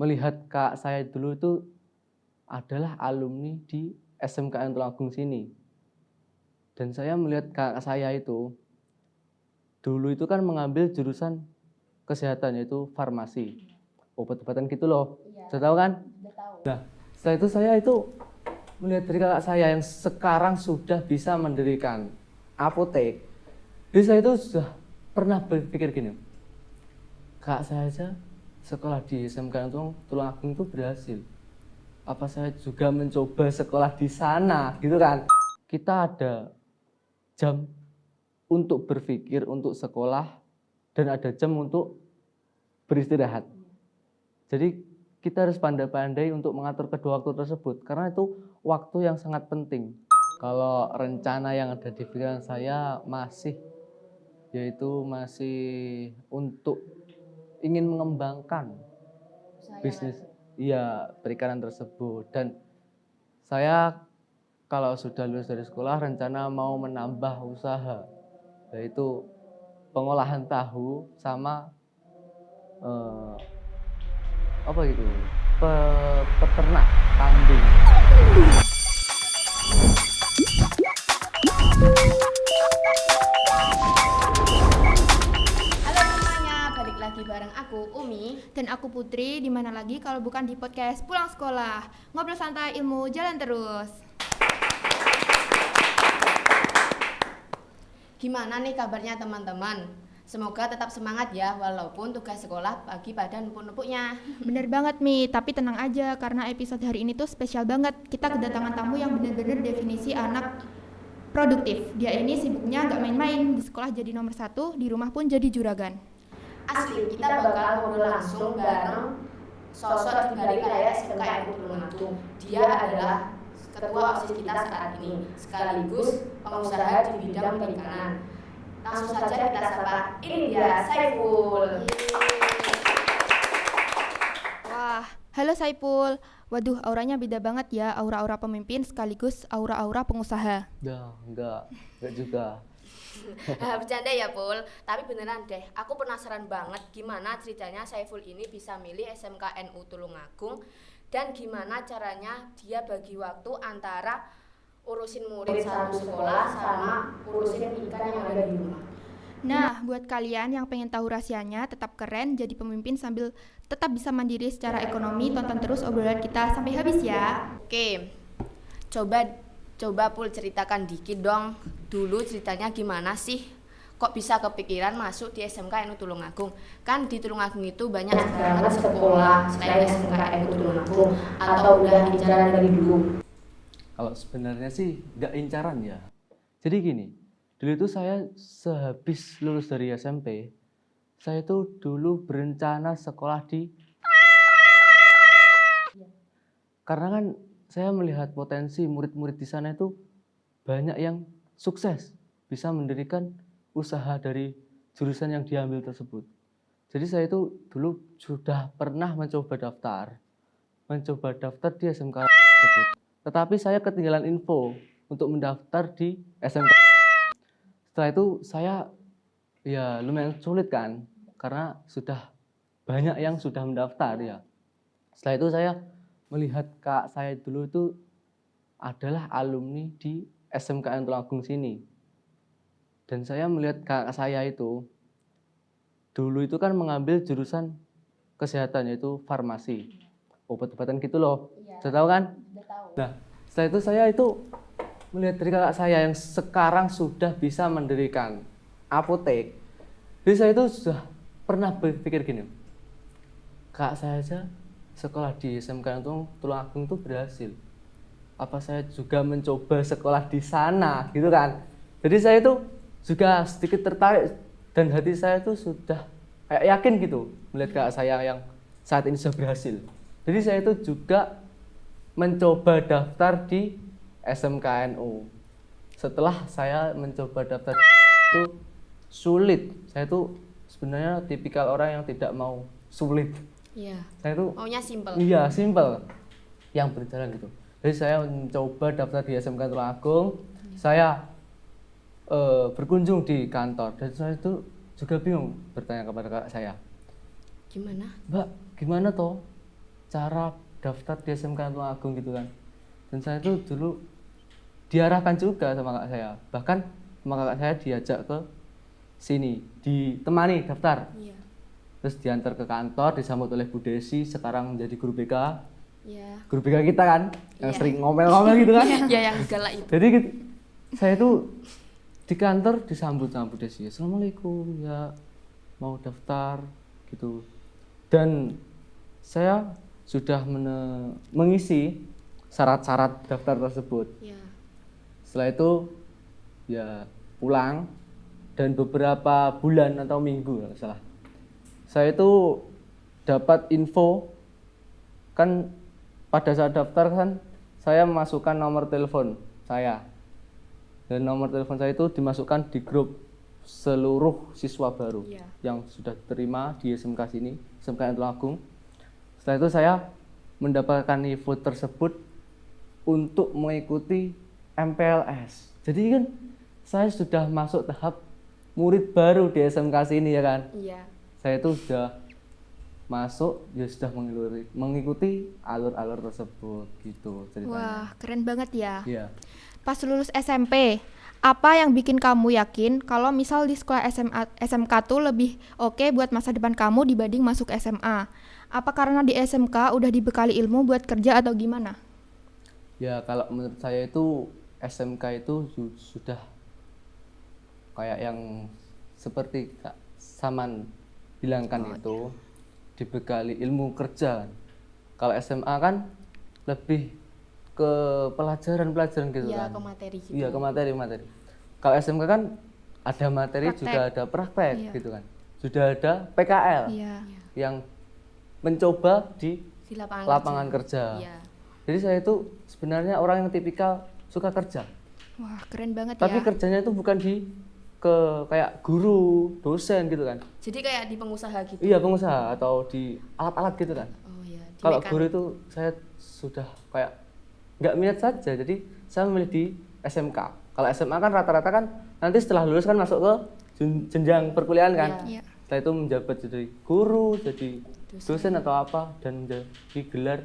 melihat kak saya dulu itu adalah alumni di SMKN Tulungagung sini. Dan saya melihat kakak saya itu dulu itu kan mengambil jurusan kesehatan yaitu farmasi. Obat-obatan gitu loh. Sudah tahu kan? Udah tahu. Nah, setelah itu saya itu melihat dari kakak saya yang sekarang sudah bisa mendirikan apotek. Jadi saya itu sudah pernah berpikir gini, kakak saya aja sekolah di SMK Tulungagung itu berhasil. Apa saya juga mencoba sekolah di sana, gitu kan? Kita ada jam untuk berpikir, untuk sekolah, dan ada jam untuk beristirahat. Jadi kita harus pandai-pandai untuk mengatur kedua waktu tersebut, karena itu waktu yang sangat penting. Kalau rencana yang ada di pikiran saya masih untuk ingin mengembangkan bisnis perikanan tersebut. Dan saya kalau sudah lulus dari sekolah rencana mau menambah usaha, yaitu pengolahan tahu sama peternak kambing. Halo semuanya, balik lagi bareng aku Umi dan aku Putri. Di mana lagi kalau bukan di podcast Pulang Sekolah, ngobrol santai, ilmu jalan terus. Gimana nih kabarnya teman-teman? Semoga tetap semangat ya, walaupun tugas sekolah pagi pada numpuk-numpuknya. Bener banget Mi, tapi tenang aja karena episode hari ini tuh spesial banget. Kita kedatangan tamu yang bener-bener definisi anak produktif. Dia ini sibuknya gak main-main, di sekolah jadi nomor 1, di rumah pun jadi juragan. Asli, kita bakal ngobrol langsung bareng sosok di balik layar SMKN Tulungagung. Dia adalah ketua OSIS kita saat ini, sekaligus pengusaha di bidang perikanan. Langsung saja kita sapa, ini dia Saiful. Wah, halo Saiful. Waduh, auranya beda banget ya, aura-aura pemimpin sekaligus aura-aura pengusaha. Enggak juga. Bercanda ya Pul, tapi beneran deh, aku penasaran banget gimana ceritanya Saiful ini bisa milih SMKNU Tulungagung dan gimana caranya dia bagi waktu antara urusin murid satu sekolah sama urusin ikan yang ada di rumah. Nah, buat kalian yang pengen tahu rahasianya, tetap keren jadi pemimpin sambil tetap bisa mandiri secara ekonomi, tonton terus obrolan kita sampai habis ya. Oke, coba Pul ceritakan dikit dong, dulu ceritanya gimana sih? Kok bisa kepikiran masuk di SMKNU Tulungagung? Kan di Tulungagung itu banyak banget sekolah selain SMKNU Tulungagung, atau udah incaran dari dulu? Kalau sebenarnya sih nggak incaran ya. Jadi gini, dulu itu saya sehabis lulus dari SMP, saya itu dulu berencana sekolah karena kan saya melihat potensi murid-murid di sana itu banyak yang sukses, bisa mendirikan usaha dari jurusan yang diambil tersebut. Jadi saya itu dulu sudah pernah mencoba daftar di SMK tersebut. Tetapi saya ketinggalan info untuk mendaftar di SMK. Setelah itu saya ya lumayan sulit kan, karena sudah banyak yang sudah mendaftar ya. Setelah itu saya melihat kak saya dulu itu adalah alumni di SMKN Tulungagung sini. Dan saya melihat kakak saya itu dulu itu kan mengambil jurusan kesehatan yaitu farmasi. Obat-obatan gitu loh. Sudah tahu kan? Udah tahu. Nah, setelah itu saya itu melihat dari kakak saya yang sekarang sudah bisa mendirikan apotek. Jadi saya itu sudah pernah berpikir gini, kakak saya aja sekolah di SMK Tulungagung itu berhasil. Apa saya juga mencoba sekolah di sana, gitu kan? Jadi saya itu juga sedikit tertarik dan hati saya itu sudah kayak yakin gitu melihat kakak saya yang saat ini sudah berhasil. Jadi saya itu juga mencoba daftar di SMKNU. Setelah saya mencoba daftar itu sulit. Saya itu sebenarnya tipikal orang yang tidak mau sulit. Iya. Saya itu Maunya simple. Iya, simple. Yang berjalan gitu. Jadi saya mencoba daftar di SMK Tulungagung. Saya berkunjung di kantor dan saya itu juga bingung bertanya kepada kakak saya. Gimana? Mbak, gimana toh? cara daftar di SMK Tulungagung gitu kan. Dan saya itu dulu diarahkan juga sama kakak saya, bahkan sama kakak saya diajak ke sini, ditemani daftar, Iya. terus diantar ke kantor, disambut oleh Bu Desi, sekarang menjadi guru BK. Iya. Guru BK kita kan, yang Iya. sering ngomel-ngomel gitu kan. Ya yang galak itu. Jadi saya tuh di kantor disambut sama Bu Desi, Assalamualaikum, ya mau daftar gitu. Dan saya sudah mengisi syarat-syarat daftar tersebut. Iya. Setelah itu ya pulang, dan beberapa bulan atau minggu kalau salah, saya itu dapat info kan. Pada saat daftar kan saya memasukkan nomor telepon saya, dan nomor telepon saya itu dimasukkan di grup seluruh siswa baru Iya. yang sudah terima di SMK sini, SMK Tulungagung. Setelah itu saya mendapatkan info tersebut untuk mengikuti MPLS. Jadi kan saya sudah masuk tahap murid baru di SMK sini ya kan. Iya. Saya itu sudah masuk, ya sudah mengikuti alur-alur tersebut gitu ceritanya. Wah, keren banget ya. Iya. Pas lulus SMP, apa yang bikin kamu yakin kalau misal di sekolah SMK tuh lebih oke buat masa depan kamu dibanding masuk SMA? Apa karena di SMK udah dibekali ilmu buat kerja atau gimana? Ya kalau menurut saya itu SMK itu sudah kayak yang seperti Kak Saman bilangkan itu, dibekali ilmu kerja. Kalau SMA kan lebih ke pelajaran-pelajaran gitu Iya, kan. ke materi gitu. Iya, ke materi. Kalau SMK kan ada materi, Praktek. juga ada praktek Iya. gitu kan. Sudah ada PKL Iya. yang mencoba di Di lapangan, lapangan kerja. Iya. Jadi saya itu sebenarnya orang yang tipikal suka kerja. Wah, keren banget Tapi ya. kerjanya itu bukan di kayak guru, dosen gitu kan. Jadi kayak di pengusaha gitu. Iya, pengusaha atau di alat-alat gitu kan. Oh iya, di Kalau mekanik. guru itu saya sudah kayak nggak minat saja, jadi saya memilih di SMK. Kalau SMA kan rata-rata kan nanti setelah lulus kan masuk ke jenjang perkuliahan kan. Iya. Setelah itu menjabat jadi guru, jadi dosen atau apa, dan menjadi gelar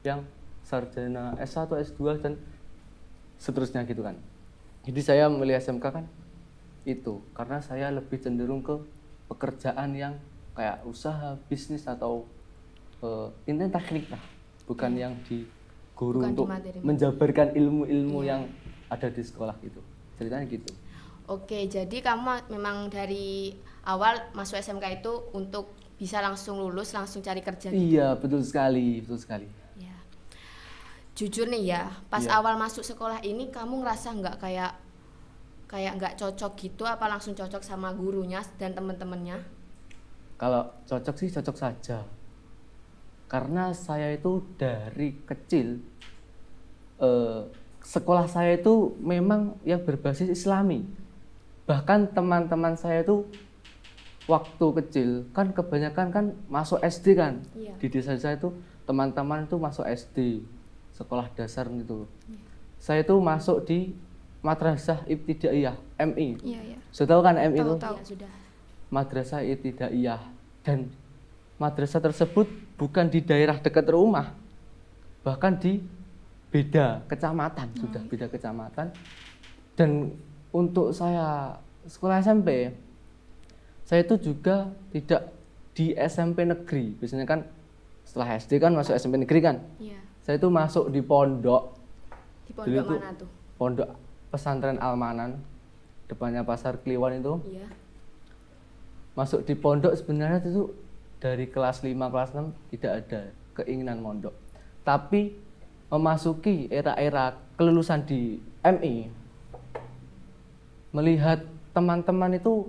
yang sarjana S1, S2 dan seterusnya gitu kan. Jadi saya memilih SMK kan itu karena saya lebih cenderung ke pekerjaan yang kayak usaha, bisnis atau intinya teknik lah, bukan yang di guru Bukan di untuk materi. menjabarkan ilmu-ilmu yang ada di sekolah gitu. Ceritanya gitu. Oke, jadi kamu memang dari awal masuk SMK itu untuk bisa langsung lulus, langsung cari kerja gitu. Iya, betul sekali, betul sekali. Ya. Jujur nih ya, pas Iya. awal masuk sekolah ini kamu ngerasa nggak kayak nggak cocok gitu, apa langsung cocok sama gurunya dan teman-temannya? Kalau cocok sih cocok saja. Karena saya itu dari kecil sekolah saya itu memang yang berbasis Islami. Bahkan teman-teman saya itu waktu kecil kan kebanyakan kan masuk SD kan. Iya. Di desa saya itu teman-teman itu masuk SD, sekolah dasar gitu. Saya itu masuk di Madrasah Ibtidaiyah, MI. Iya, iya. Sudah tahu kan MI itu? Tahu. Iya, sudah. Madrasah Ibtidaiyah, dan madrasah tersebut bukan di daerah dekat rumah, bahkan di beda kecamatan, sudah beda kecamatan. Dan untuk saya sekolah SMP, saya itu juga tidak di SMP negeri. Biasanya kan setelah SD kan masuk SMP negeri kan. Iya. Saya itu masuk di pondok. Di Dulu pondok itu mana tuh? Pondok Pesantren Almanan, depannya Pasar Kliwon itu. Iya. Masuk di pondok sebenarnya itu dari kelas 5, kelas 6 tidak ada keinginan mondok. Tapi memasuki era-era kelulusan di MI, melihat teman-teman itu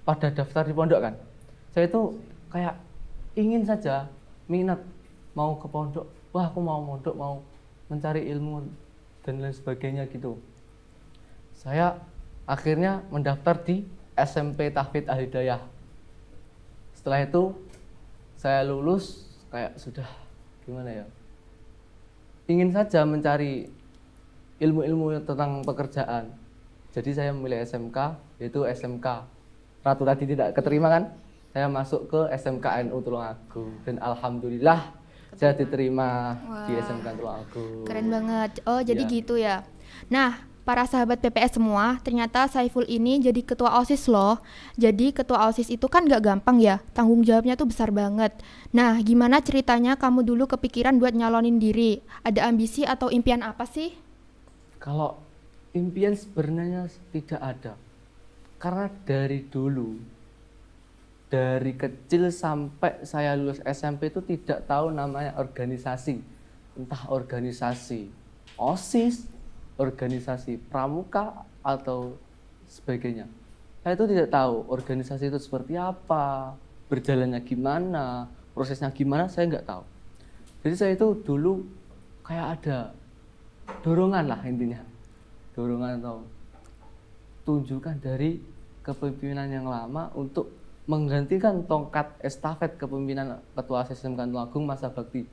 pada daftar di pondok kan, saya itu kayak ingin saja minat mau ke pondok. Wah, aku mau mondok, mau mencari ilmu dan lain sebagainya gitu. Saya akhirnya mendaftar di SMP Tahfidz Al-Hidayah. Setelah itu saya lulus kayak sudah gimana ya, ingin saja mencari ilmu-ilmu tentang pekerjaan. Jadi saya memilih SMK, yaitu SMK Ratu tadi tidak keterima kan, saya masuk ke SMK NU Tulungagung. Dan alhamdulillah saya diterima di Wah. SMK Tulungagung. Keren banget. Oh, jadi Iya. gitu ya. Nah, para sahabat PPS semua, ternyata Saiful ini jadi ketua OSIS loh. Jadi ketua OSIS itu kan gak gampang ya, tanggung jawabnya tuh besar banget. Nah, gimana ceritanya kamu dulu kepikiran buat nyalonin diri? Ada ambisi atau impian apa sih? Kalau impian sebenarnya tidak ada. Karena dari dulu, dari kecil sampai saya lulus SMP itu tidak tahu namanya organisasi. Entah organisasi OSIS, organisasi pramuka, atau sebagainya. Saya itu tidak tahu organisasi itu seperti apa, berjalannya gimana, prosesnya gimana, saya nggak tahu. Jadi saya itu dulu kayak ada dorongan lah intinya. Dorongan atau tunjukkan dari kepemimpinan yang lama untuk menggantikan tongkat estafet kepemimpinan Ketua OSIS SMK Tulungagung masa bakti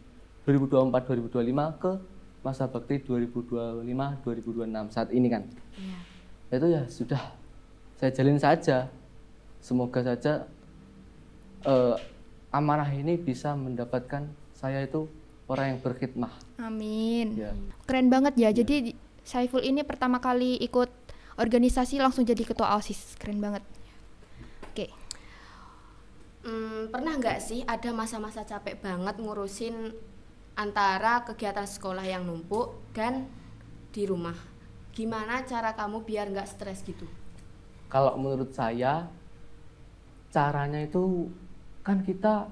2024-2025 ke masa bakti 2025-2026 saat ini kan. Iya. Itu ya sudah saya jalin saja. Semoga saja amanah ini bisa mendapatkan saya itu orang yang berkhidmah. Amin. Ya. Keren banget ya. Jadi Saiful ini pertama kali ikut organisasi langsung jadi ketua OSIS. Keren banget. Oke. Pernah nggak sih ada masa-masa capek banget ngurusin antara kegiatan sekolah yang numpuk dan di rumah? Gimana cara kamu biar nggak stres gitu? Kalau menurut saya caranya itu kan kita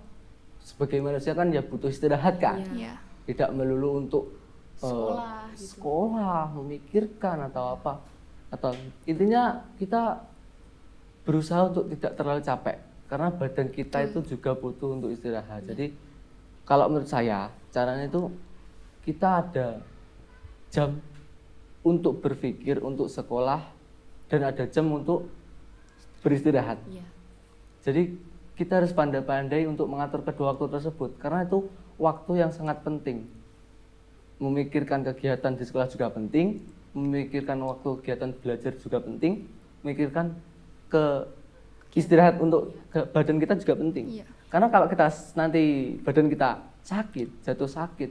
sebagai manusia kan ya butuh istirahat kan. Iya. Tidak melulu untuk Sekolah gitu. sekolah, memikirkan atau apa. Atau intinya kita berusaha untuk tidak terlalu capek karena badan kita itu juga butuh untuk istirahat. Jadi kalau menurut saya caranya itu kita ada jam untuk berpikir, untuk sekolah, dan ada jam untuk beristirahat. Iya. Jadi kita harus pandai-pandai untuk mengatur kedua waktu tersebut karena itu waktu yang sangat penting. Memikirkan kegiatan di sekolah juga penting, memikirkan waktu kegiatan belajar juga penting, memikirkan ke istirahat untuk badan kita juga penting. Iya. Karena kalau kita nanti badan kita sakit, jatuh sakit,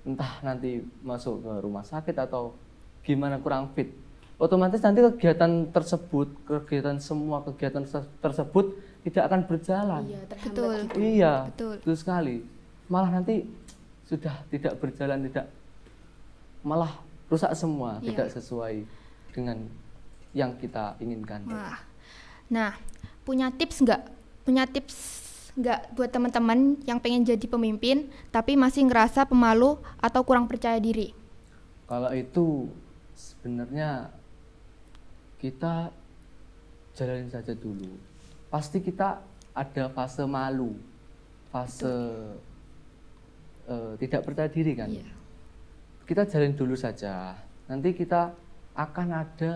entah nanti masuk ke rumah sakit atau gimana kurang fit, otomatis nanti kegiatan semua kegiatan tersebut tidak akan berjalan. Iya, terhambat Betul. gitu. Iya, Betul. betul sekali. Malah nanti sudah tidak berjalan, malah rusak semua, Iya. tidak sesuai dengan yang kita inginkan. Wah. Nah, punya tips nggak buat teman-teman yang pengen jadi pemimpin tapi masih ngerasa pemalu atau kurang percaya diri? Kalau itu sebenarnya kita jalanin saja dulu. Pasti kita ada fase malu, fase tidak percaya diri kan. Iya. Kita jalin dulu saja. Nanti kita akan ada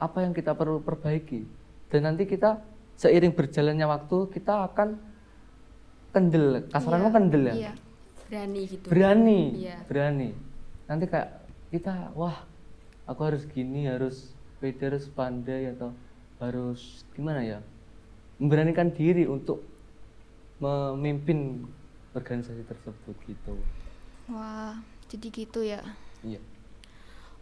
apa yang kita perlu perbaiki. Dan nanti kita seiring berjalannya waktu kita akan kendel, kasarannya Iya. kendel ya. Iya. Berani gitu. Berani, Iya. berani. Nanti kayak kita, wah, aku harus gini, harus pede, harus pandai atau harus gimana ya? Memberanikan diri untuk memimpin organisasi tersebut gitu. Wah, jadi gitu ya. Iya.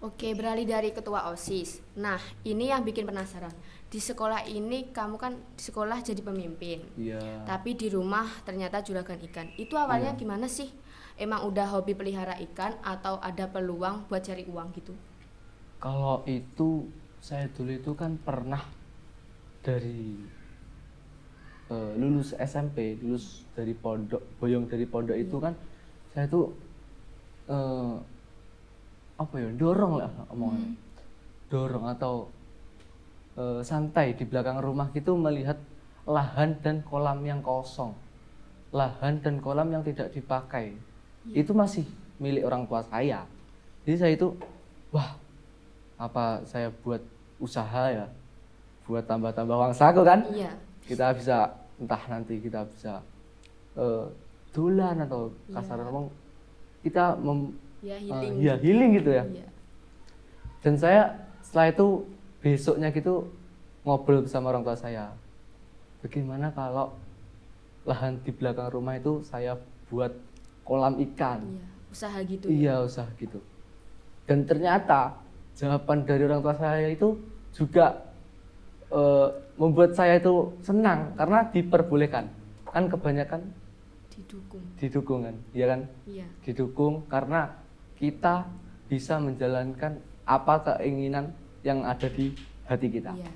Oke, beralih dari ketua OSIS. Nah, ini yang bikin penasaran. Di sekolah ini kamu kan di sekolah jadi pemimpin. Iya. Tapi di rumah ternyata juragan ikan. Itu awalnya Iya. gimana sih? Emang udah hobi pelihara ikan atau ada peluang buat cari uang gitu? Kalau itu saya dulu itu kan pernah dari lulus SMP, lulus dari pondok, boyong dari pondok itu kan saya tuh apa ya, dorong lah omongannya. Dorong atau santai di belakang rumah gitu melihat lahan dan kolam yang kosong. Lahan dan kolam yang tidak dipakai. Itu masih milik orang tua saya. Jadi saya itu, wah, apa saya buat usaha ya, buat tambah-tambah uang saku kan? Iya. Kita bisa, entah nanti kita bisa dolan atau kasar ngomong, kita Ya healing. healing gitu ya. Iya. Dan saya setelah itu besoknya gitu ngobrol bersama orang tua saya. Bagaimana kalau lahan di belakang rumah itu saya buat kolam ikan. Iya, usaha gitu. Iya, usaha gitu. Dan ternyata jawaban dari orang tua saya itu juga membuat saya itu senang karena diperbolehkan. Kan kebanyakan didukung kan, iya kan? Iya. Didukung karena kita bisa menjalankan apa keinginan yang ada di hati kita. Iya.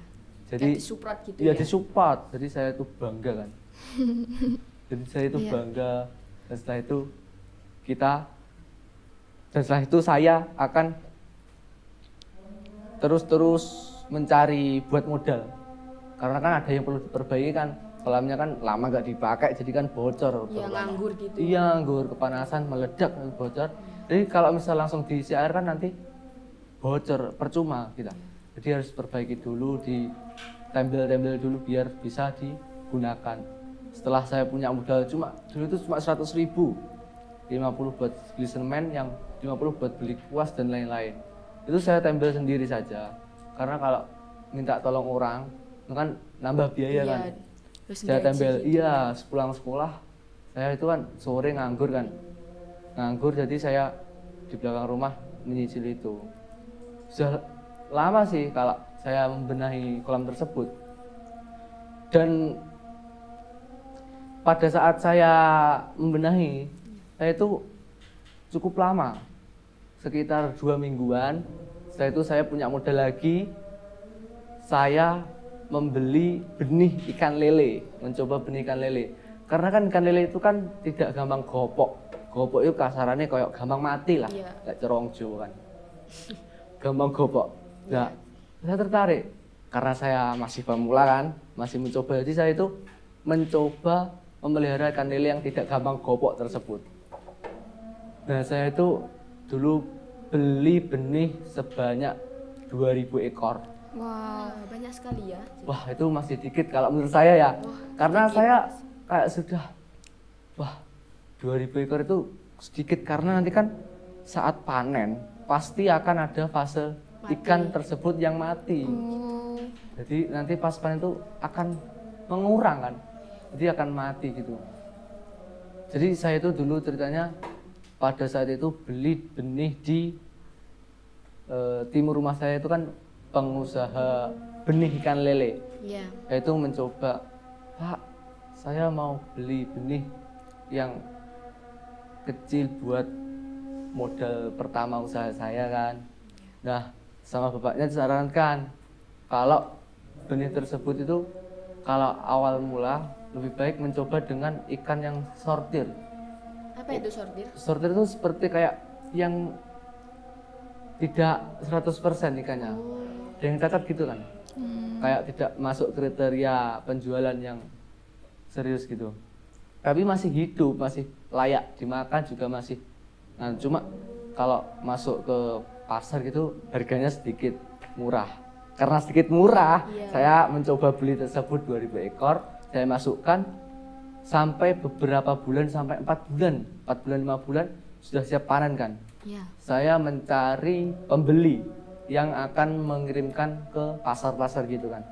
Jadi Kayak disupport gitu ya ya. disupport. Jadi saya itu bangga kan. Jadi saya itu Iya. bangga. Dan setelah itu saya akan terus mencari buat modal. Karena kan ada yang perlu diperbaiki kan. Kolamnya kan lama gak dipakai jadi kan bocor. Iya, nganggur gitu. Iya, nganggur, kepanasan, meledak, bocor. Jadi kalau misal langsung diisi air kan nanti bocor, percuma kita. Jadi harus perbaiki dulu, ditempel-tempel dulu biar bisa digunakan. Setelah saya punya modal dulu itu cuma 100.000, 50 buat beli semen, yang 50 buat beli kuas dan lain-lain. Itu saya tempel sendiri saja. Karena kalau minta tolong orang, itu kan nambah biaya Iya, kan. terus Saya gaji tempel, gitu. iya, sepulang sekolah saya itu kan sore nganggur kan. Nganggur jadi saya di belakang rumah menyicil itu. Sudah lama sih kalau saya membenahi kolam tersebut. Dan pada saat saya membenahi, saya itu cukup lama, sekitar 2 mingguan. Setelah itu saya punya modal lagi, saya membeli benih ikan lele, mencoba benih ikan lele. Karena kan ikan lele itu kan tidak gampang gopok. Gopok itu kasarannya kayak gampang mati lah, Iya. kayak cerong Jawa kan. Gampang gopok. Nah, saya tertarik karena saya masih pemula kan, masih mencoba. Jadi saya itu mencoba memelihara ikan lele yang tidak gampang gopok tersebut. Nah, saya itu dulu beli benih sebanyak 2.000 ekor. Wow. Banyak sekali ya. Wah, itu masih dikit kalau menurut saya ya. Karena dikit. saya kayak sudah, wah, 2.000 ekor itu sedikit karena nanti kan saat panen pasti akan ada fase ikan tersebut yang mati. Oh. Jadi nanti pas panen itu akan mengurang kan. Jadi akan mati gitu. Jadi saya itu dulu ceritanya pada saat itu beli benih di timur rumah saya itu kan pengusaha benih ikan lele. Iya. Yaitu mencoba, Pak, saya mau beli benih yang kecil buat modal pertama usaha saya kan. Nah, sama bapaknya disarankan kalau benih tersebut itu kalau awal mula lebih baik mencoba dengan ikan yang sortir. Apa itu sortir? Sortir itu seperti kayak yang tidak 100% ikannya. Ada yang cacat gitu kan. Kayak tidak masuk kriteria penjualan yang serius gitu. Tapi masih hidup, masih layak dimakan juga masih. Nah, cuma kalau masuk ke pasar gitu harganya sedikit murah. Karena sedikit murah, saya mencoba beli tersebut 2.000 ekor, saya masukkan sampai beberapa bulan, sampai 4 bulan, 5 bulan sudah siap panen kan. Iya. Saya mencari pembeli yang akan mengirimkan ke pasar-pasar gitu kan.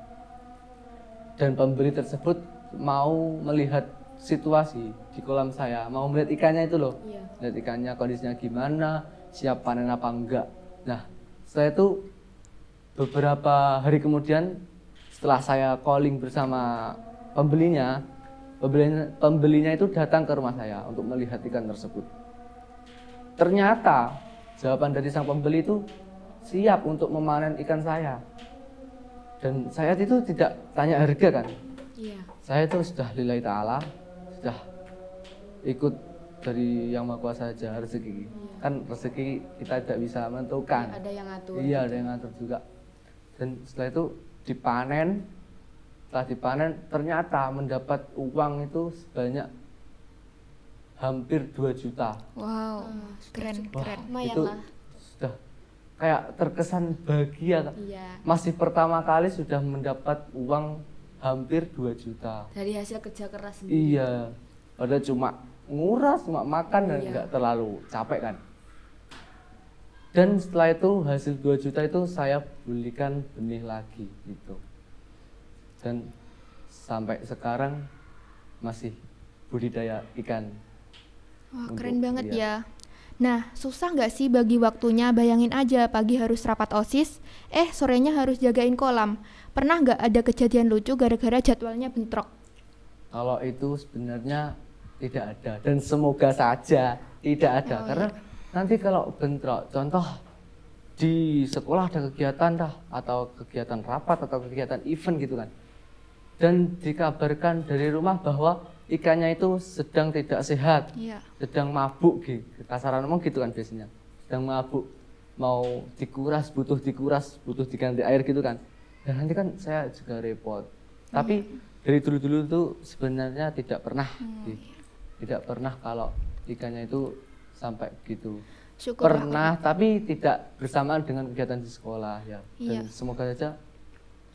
Dan pembeli tersebut mau melihat situasi di kolam saya, mau melihat ikannya itu loh. Iya. Lihat ikannya kondisinya gimana, siap panen apa enggak. Nah, setelah itu beberapa hari kemudian setelah saya calling bersama pembelinya itu datang ke rumah saya untuk melihat ikan tersebut. Ternyata jawaban dari sang pembeli itu siap untuk memanen ikan saya. Dan saya itu tidak tanya harga kan. Iya. Saya itu sudah lillahi ta'ala, sudah ikut dari Yang Maha Kuasa aja rezeki. Kan rezeki kita tidak bisa menentukan. Ada yang ngatur. Iya, ada yang ngatur juga. Dan setelah itu dipanen. Setelah dipanen ternyata mendapat uang itu sebanyak hampir 2 juta. Wow. Keren, Wah, keren. Lumayan itu lah. sudah kayak terkesan bahagia. Iya. Masih pertama kali sudah mendapat uang hampir 2 juta. Dari hasil kerja keras sendiri. Iya, padahal cuma nguras, cuma makan dan Iya. nggak terlalu capek kan. Dan setelah itu hasil 2 juta itu saya belikan benih lagi gitu. Dan sampai sekarang masih budidaya ikan. Wah, Untuk- keren banget iya. ya. Nah, susah nggak sih bagi waktunya? Bayangin aja, pagi harus rapat OSIS, sorenya harus jagain kolam. Pernah nggak ada kejadian lucu gara-gara jadwalnya bentrok? Kalau itu sebenarnya tidak ada dan semoga saja tidak ada, Oh, karena nanti kalau bentrok, contoh di sekolah ada kegiatan atau kegiatan rapat atau kegiatan event gitu kan, dan dikabarkan dari rumah bahwa ikannya itu sedang tidak sehat, Iya. sedang mabuk gitu, kasaran ngomong gitu kan biasanya, sedang mabuk, mau dikuras, butuh diganti air gitu kan, dan nanti kan saya juga repot. Tapi dari dulu tuh sebenarnya tidak pernah tidak pernah kalau ikannya itu sampai begitu. Syukurlah. Pernah, tapi tidak bersamaan dengan kegiatan di sekolah ya. Iya. Dan semoga saja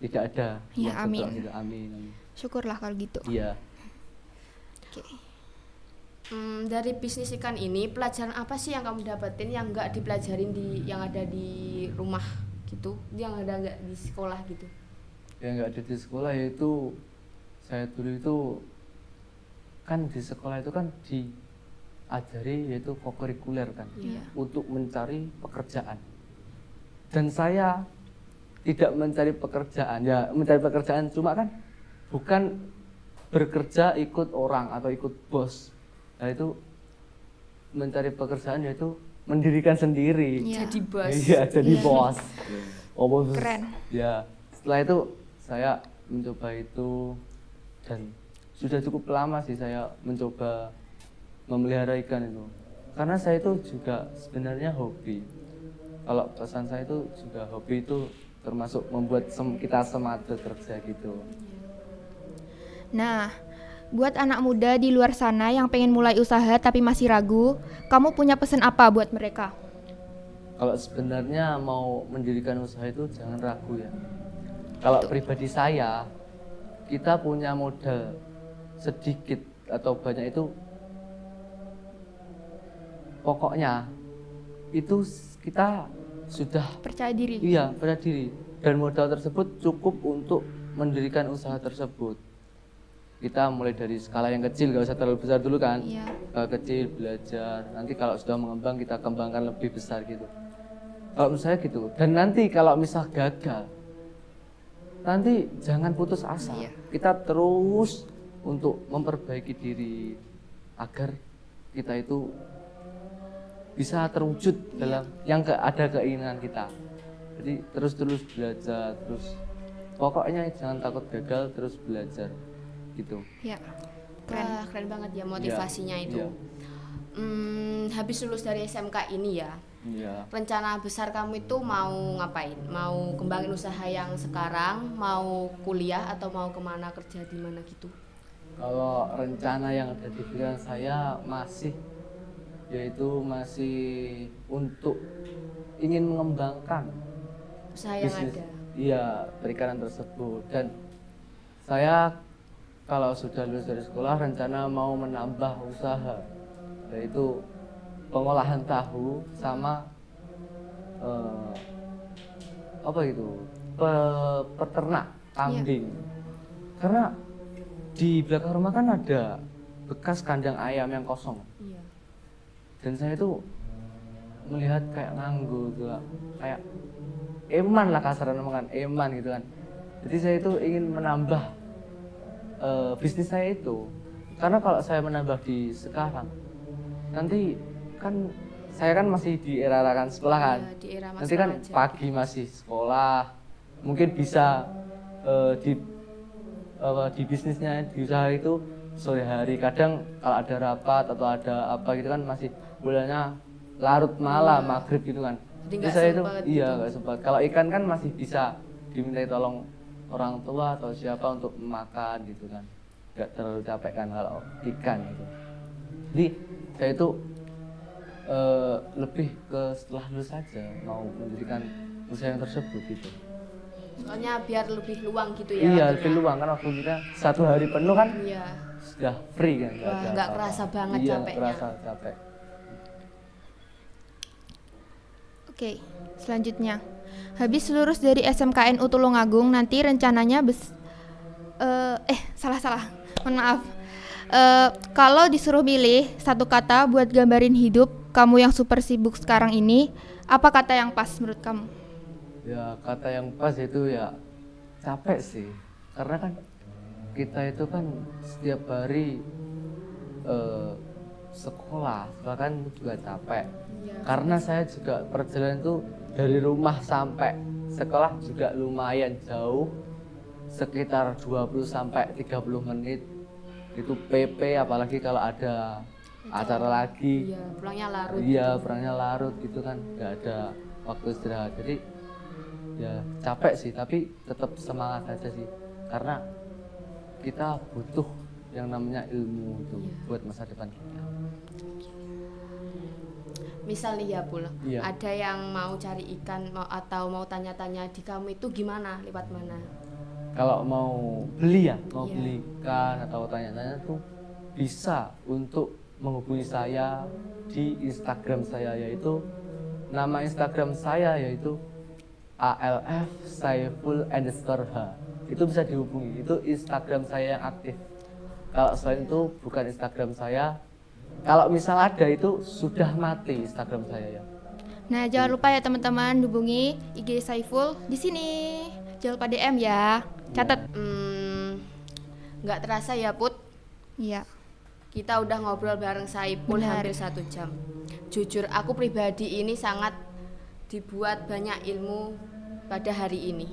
tidak ada. Iya, yang amin. bentrok gitu. Amin. Syukurlah kalau gitu. Iya. Oke. Dari bisnis ikan ini pelajaran apa sih yang kamu dapetin yang nggak dipelajarin yang ada di rumah gitu, yang ada nggak di sekolah gitu? Yang nggak ada di sekolah yaitu saya dulu itu kan di sekolah itu kan diajari yaitu kokurikuler kan, Iya. untuk mencari pekerjaan. Dan saya tidak mencari pekerjaan, ya mencari pekerjaan cuma kan bukan bekerja ikut orang atau ikut bos. Nah itu mencari pekerjaan yaitu mendirikan sendiri. Iya. Jadi bos. Iya, jadi Iya. bos. Oh, bos. Keren. Ya, setelah itu saya mencoba itu dan sudah cukup lama sih saya mencoba memelihara ikan itu. Karena saya itu juga sebenarnya hobi. Kalau pesan saya itu juga hobi itu termasuk membuat kita semangat bekerja gitu. Nah, buat anak muda di luar sana yang pengen mulai usaha tapi masih ragu, kamu punya pesan apa buat mereka? Kalau sebenarnya mau mendirikan usaha itu jangan ragu ya. Kalau pribadi saya, kita punya modal sedikit atau banyak itu, pokoknya itu kita sudah Percaya diri. percaya diri, dan modal tersebut cukup untuk mendirikan usaha tersebut. Kita mulai dari skala yang kecil, gak usah terlalu besar dulu kan. Iya. Kecil, belajar, nanti kalau sudah mengembang kita kembangkan lebih besar gitu. Kalau menurut saya gitu. Dan nanti kalau misal gagal, nanti jangan putus asa. Iya. Kita terus untuk memperbaiki diri agar kita itu bisa terwujud dalam yang ada keinginan kita. Jadi terus belajar, terus pokoknya jangan takut gagal, terus belajar gitu. Ya. Wah, keren banget ya motivasinya Iya, itu. iya. Habis lulus dari SMK ini ya, Iya. rencana besar kamu itu mau ngapain? Mau kembangin usaha yang sekarang, mau kuliah atau mau kemana, kerja di mana gitu? Kalau rencana yang ada di pikiran saya masih untuk ingin mengembangkan Usaha yang bisnis, ada. iya, perikanan tersebut. Dan saya kalau sudah lulus dari sekolah rencana mau menambah usaha, yaitu pengolahan tahu sama peternak kambing. Karena di belakang rumah kan ada bekas kandang ayam yang kosong, Iya. dan saya itu melihat kayak nganggur gitu, kayak eman lah kasaran omongan, eman gitu kan. Jadi saya itu ingin menambah bisnis saya itu, karena kalau saya menambah di sekarang, nanti kan saya kan masih di era kan sekolah kan, Iya, di era nanti kan remaja. pagi masih sekolah, mungkin bisa di bisnisnya, di usaha itu sore hari, kadang kalau ada rapat atau ada apa gitu kan masih bulannya larut malam, maghrib gitu kan. Jadi nggak saya itu sempat iya gitu. nggak sempat. Kalau ikan kan masih bisa dimintai tolong orang tua atau siapa untuk makan gitu kan, nggak terlalu capek kan kalau ikan gitu. Jadi saya itu lebih ke setelah lulus saja mau mendirikan usaha yang tersebut gitu. Soalnya biar lebih luang gitu ya. Iya, waktunya. lebih luang kan waktu kita 1 hari penuh kan Iya. sudah free kan, Wah, ada nggak apa-apa. kerasa banget iya, capeknya. kerasa capek. Oke, selanjutnya. Habis lulus dari SMKNU Tulungagung, nanti rencananya salah. Mohon maaf. Kalau disuruh milih satu kata buat gambarin hidup kamu yang super sibuk sekarang ini, apa kata yang pas menurut kamu? Ya kata yang pas itu ya capek sih, karena kan kita itu kan setiap hari sekolah bahkan juga capek. Karena saya juga perjalanan itu dari rumah sampai sekolah juga lumayan jauh, sekitar 20 sampai 30 menit. Itu PP, apalagi kalau ada acara lagi. Iya, pulangnya larut. Iya, pulangnya larut gitu kan, nggak ada waktu istirahat. Jadi ya capek sih, tapi tetap semangat aja sih, karena kita butuh yang namanya ilmu itu buat masa depan kita. Misal nih ya Pul, Iya. ada yang mau cari ikan atau mau tanya-tanya di kamu itu gimana, lewat mana? Kalau mau beli ya, mau Iya. beli ikan atau tanya-tanya tuh bisa untuk menghubungi saya di Instagram saya, yaitu nama Instagram saya yaitu ALF_Saiful_H. Itu bisa dihubungi, itu Instagram saya yang aktif. Kalau selain itu bukan Instagram saya. Kalau misal ada itu sudah mati Instagram saya ya. Nah, jangan lupa ya teman-teman hubungi IG Saiful di sini. Jangan lupa DM ya. Catat. Nggak terasa ya Put, Iya. kita udah ngobrol bareng Saiful Benar. hampir 1 jam. Jujur aku pribadi ini sangat dibuat banyak ilmu pada hari ini.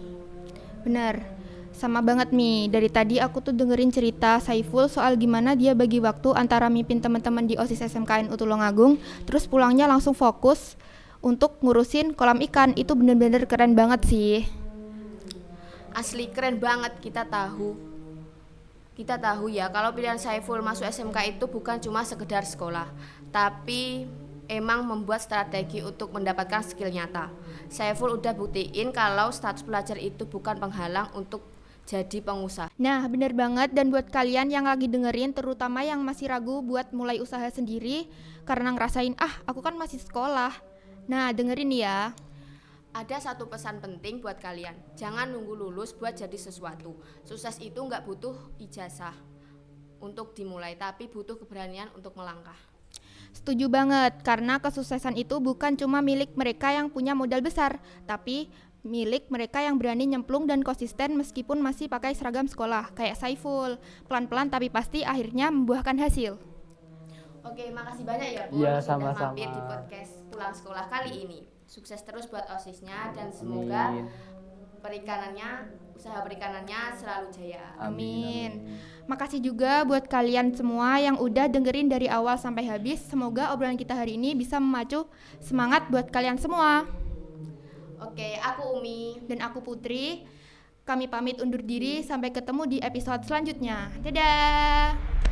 Benar. Sama banget Mi, dari tadi aku tuh dengerin cerita Saiful soal gimana dia bagi waktu antara mimpin teman-teman di OSIS SMKNU Tulungagung, terus pulangnya langsung fokus untuk ngurusin kolam ikan. Itu bener-bener keren banget sih. Asli keren banget. Kita tahu ya kalau pilihan Saiful masuk SMK itu bukan cuma sekedar sekolah, tapi emang membuat strategi untuk mendapatkan skill nyata. Saiful udah buktiin kalau status pelajar itu bukan penghalang untuk jadi pengusaha. Nah, bener banget. Dan buat kalian yang lagi dengerin, terutama yang masih ragu buat mulai usaha sendiri karena ngerasain, aku kan masih sekolah. Nah, dengerin ya. Ada satu pesan penting buat kalian. Jangan nunggu lulus buat jadi sesuatu. Sukses itu nggak butuh ijazah untuk dimulai, tapi butuh keberanian untuk melangkah. Setuju banget, karena kesuksesan itu bukan cuma milik mereka yang punya modal besar, tapi milik mereka yang berani nyemplung dan konsisten meskipun masih pakai seragam sekolah, kayak Saiful. Pelan-pelan tapi pasti akhirnya membuahkan hasil. Oke, makasih banyak ya Pul Iya, sudah sama-sama. mampir di podcast Pulang Sekolah kali ini. Sukses terus buat OSIS-nya dan semoga Amin. usaha perikanannya selalu jaya. Amin. Makasih juga buat kalian semua yang udah dengerin dari awal sampai habis. Semoga obrolan kita hari ini bisa memacu semangat buat kalian semua. Oke, aku Umi. Dan aku Putri. Kami pamit undur diri, sampai ketemu di episode selanjutnya. Dadah.